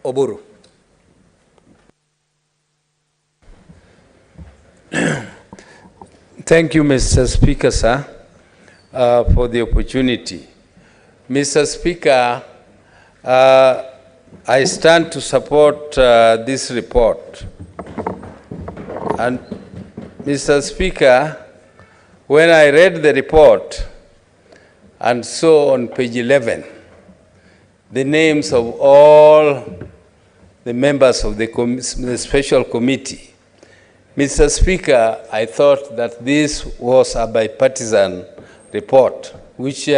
Oburu. Thank you, Mr. Speaker, sir, for the opportunity. Mr. Speaker, I stand to support this report. And Mr. Speaker, when I read the report and saw on page 11 the names of all the members of the special committee, Mr. Speaker, I thought that this was a bipartisan report, which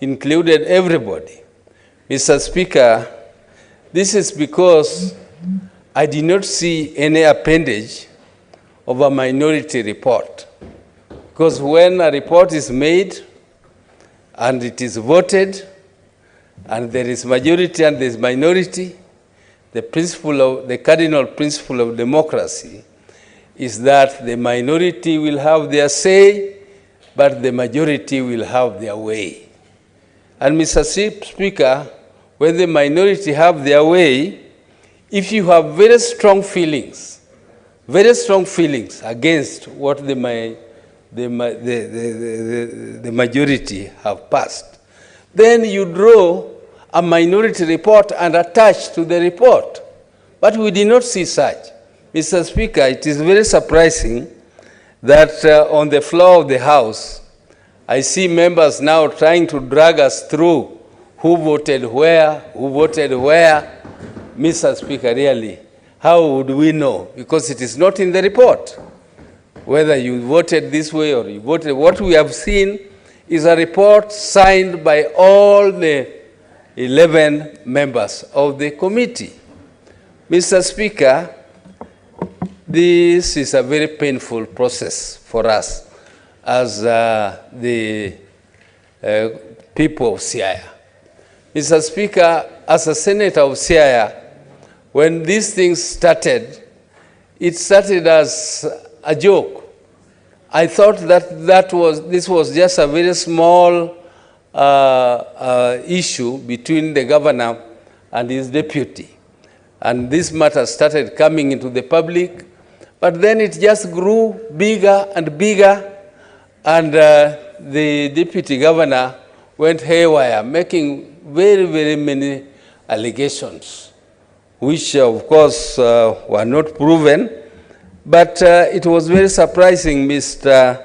included everybody. Mr. Speaker, this is because I did not see any appendage of a minority report. Because when a report is made and it is voted, and there is majority and there is minority, the cardinal principle of democracy is that the minority will have their say, but the majority will have their way. And Mr. Speaker, when the minority have their way, if you have very strong feelings against what the majority have passed, then you draw a minority report and attach to the report. But we did not see such. Mr. Speaker, it is very surprising that on the floor of the House, I see members now trying to drag us through who voted where. Mr. Speaker, really, how would we know? Because it is not in the report. Whether you voted this way or you voted, what we have seen is a report signed by all the 11 members of the committee. Mr. Speaker, this is a very painful process for us as the people of Siaya. Mr. Speaker, as a senator of Siaya, when these things started, it started as a joke. I thought that this was just a very small issue between the governor and his deputy. And this matter started coming into the public, but then it just grew bigger and bigger, and the deputy governor went haywire, making very, very many allegations, which of course were not proven. But it was very surprising, Mr.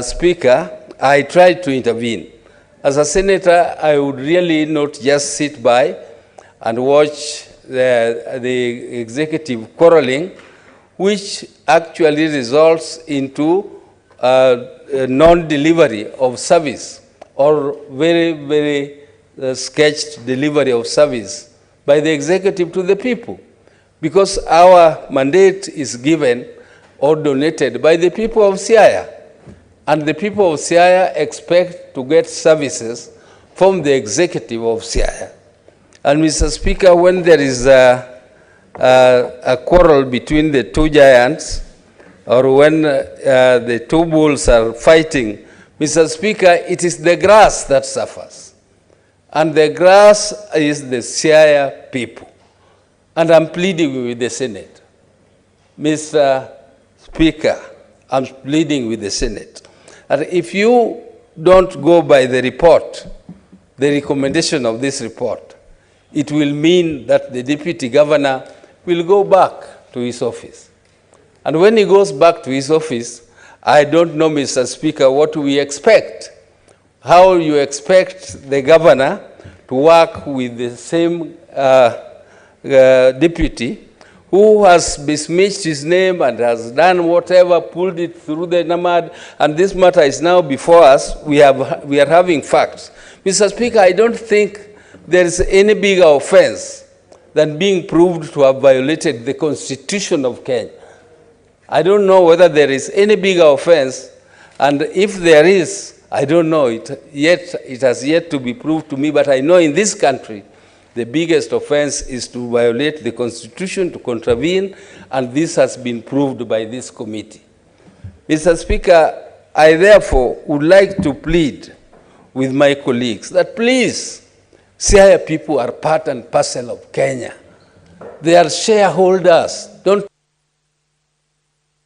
Speaker. I tried to intervene. As a senator, I would really not just sit by and watch the executive quarreling, which actually results into non-delivery of service or very, very sketched delivery of service by the executive to the people. Because our mandate is given or donated by the people of Siaya. And the people of Siaya expect to get services from the executive of Siaya. And Mr. Speaker, when there is a quarrel between the two giants, or when the two bulls are fighting, Mr. Speaker, it is the grass that suffers. And the grass is the Siaya people. And I'm pleading with the Senate. Mr. Speaker, I'm pleading with the Senate. And if you don't go by the report, the recommendation of this report, it will mean that the deputy governor will go back to his office. And when he goes back to his office, I don't know, Mr. Speaker, what we expect. How you expect the governor to work with the same deputy who has besmirched his name and has done whatever, pulled it through the NAMAD, and this matter is now before us. We are having facts. Mr. Speaker, I don't think there is any bigger offense than being proved to have violated the Constitution of Kenya. I don't know whether there is any bigger offense, and if there is, I don't know. It has yet to be proved to me, but I know in this country, the biggest offense is to violate the Constitution, to contravene, and this has been proved by this committee. Mr. Speaker, I therefore would like to plead with my colleagues that please Siaya people are part and parcel of Kenya. They are shareholders. Don't.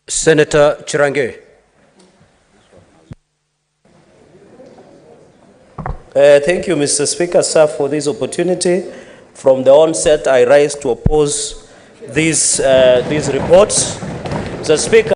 Senator Chirange. Thank you, Mr. Speaker, sir, for this opportunity. From the onset, I rise to oppose these reports. Mr. Speaker,